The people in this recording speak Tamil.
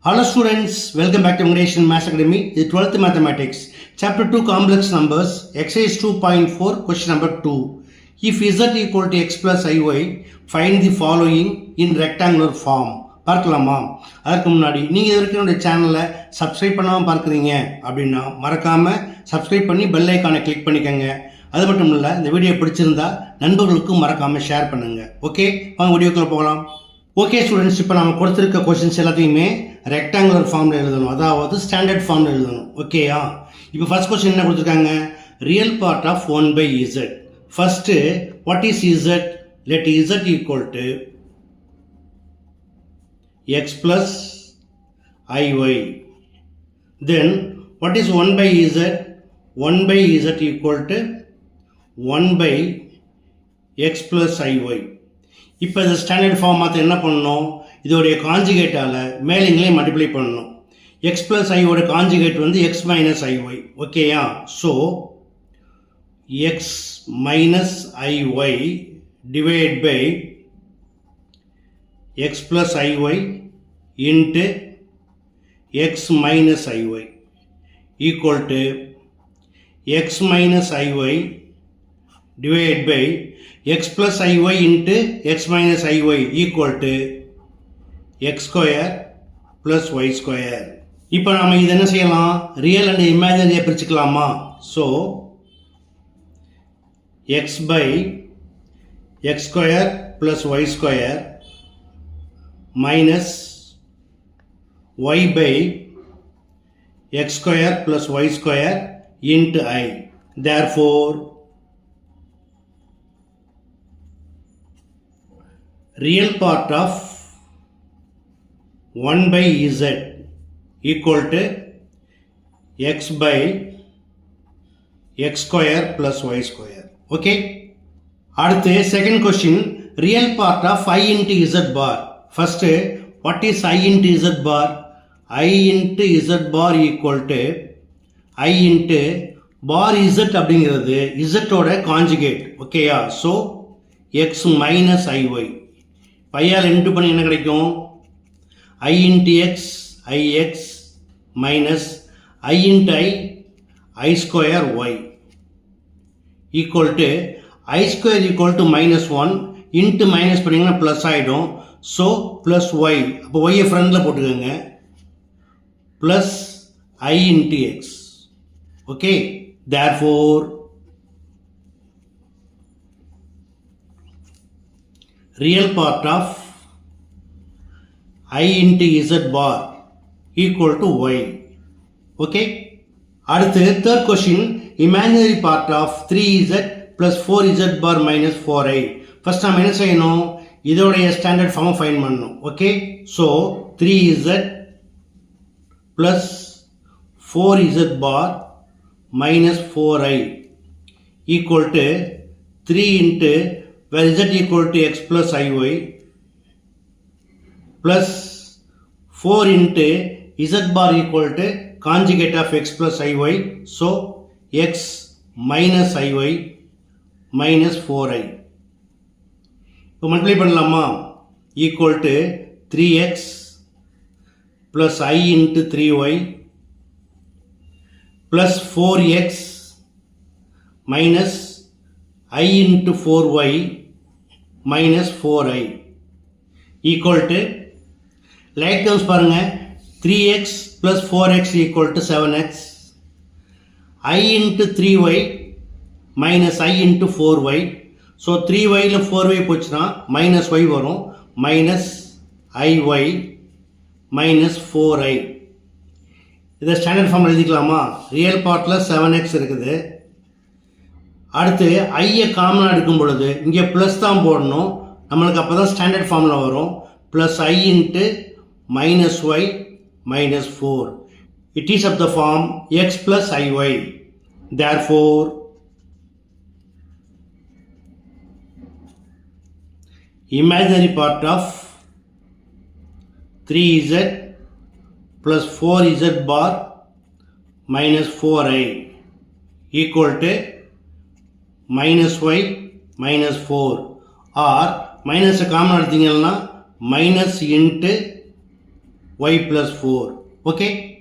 Hello students, welcome back to English in Maths Academy. This is 12th Mathematics, Chapter 2 Complex Numbers, Exercise 2.4, Question number 2. If z equal to x plus iy, find the following in rectangular form. பார்க்கலாமா? அதற்கு முன்னாடி நீங்கள் இது வரைக்கும் என்னுடைய சேனலை சப்ஸ்கிரைப் பண்ணாமல் பார்க்குறீங்க அப்படின்னா மறக்காமல் சப்ஸ்கிரைப் பண்ணி பெல் ஐக்கானை கிளிக் பண்ணிக்கோங்க. அது மட்டும் இல்லை, இந்த வீடியோ பிடிச்சிருந்தா நண்பர்களுக்கும் மறக்காமல் ஷேர் பண்ணுங்கள். ஓகே, வாங்க வீடியோக்குள்ளே போகலாம். ஓகே ஸ்டூடெண்ட்ஸ், இப்போ நம்ம கொடுத்துருக்க கொஸ்டின்ஸ் எல்லாத்தையுமே ரெக்டாங்குலர் ஃபார்மில் எழுதணும், அதாவது ஸ்டாண்டர்ட் ஃபார்மில் எழுதணும். ஓகேயா? இப்போ ஃபர்ஸ்ட் கொஸ்டின் என்ன கொடுத்துருக்காங்க? Real part of 1/z. First what is z? Let z equal to x plus iy. Then what is 1/z? 1/z equal to 1/x plus iy. இப்போ இந்த ஸ்டாண்டர்ட் ஃபார்ம் மாற்ற என்ன பண்ணணும்? இதோடைய காஞ்சிகேட்டால் மேலிங்களே மல்டிப்ளை பண்ணணும். x plus i ஓட காஞ்சிகேட் வந்து x minus iy. ஓகேயா? So x minus iy divided by x plus iy into x minus iy equal to x minus iy divided by x plus iy into x minus iy equal to x square plus y square. இப்போ நாம இது என்ன செய்யலாம்? ரியல் அண்ட் இமேஜினரியை பிரிச்சுக்கலாமா? So x by x square plus y square minus y by x square plus y square into I. Therefore, real part of 1/z equal to x by x square plus y square. Okay? அடுத்து second question, real part of I into z bar. First, what is I into z bar? I into z bar equal to I into bar z அப்படிங்கிறது z ஓட காஞ்சுகேட். ஓகேயா? So x minus iy. பையால் இன்ட்டு பண்ணி என்ன கிடைக்கும்? I into x, ix minus I into I square y equal to I square equal to minus 1 into minus பண்ணிங்கன்னா ப்ளஸ் ஆகிடும். ஸோ ப்ளஸ் ஒய், அப்போ ஒய்யை ஃப்ரண்டில் போட்டுக்கோங்க, plus i into x. Okay, therefore real part of i into z bar equal to y. Okay, அடுத்து third question, imaginary part of 3z plus 4z bar minus 4i. First நம்ம என்ன செய்யணும்? இதோடைய ஸ்டாண்டர்ட் ஃபார்மை ஃபைண்ட் பண்ணணும். Okay, so 3z plus 4z bar minus 4i equal to 3 into where z equal to x plus iy plus 4 into z bar equal to conjugate of x plus iy. So x minus iy minus 4i. இப்போ மல்டிப்ளை பண்ணலாமா? Equal to 3x plus I into 3y plus 4x minus I into 4y minus 4i equal to like terms பாருங்க, 3x plus 4x equal to 7x, I into 3y minus I into 4y. So 3yல 4y போச்சுன்னா மைனஸ் y வரும், மைனஸ் iy மைனஸ் 4i. இதை ஸ்டாண்டர்ட் ஃபார்ம் எழுதிக்கலாமா? ரியல் பார்ட்டில் 7x இருக்குது. அடுத்து ஐயை காமனாக எடுக்கும் பொழுது இங்கே ப்ளஸ் தான் போடணும், நம்மளுக்கு அப்போ தான் ஸ்டாண்டர்ட் ஃபார்மில் வரும். Plus i into minus y minus 4. It is of the form x plus i y. Therefore imaginary part of 3z plus 4z bar minus 4i equal to minus y minus 4 or minus common எடுத்தீங்கன்னா minus into y plus 4. Okay.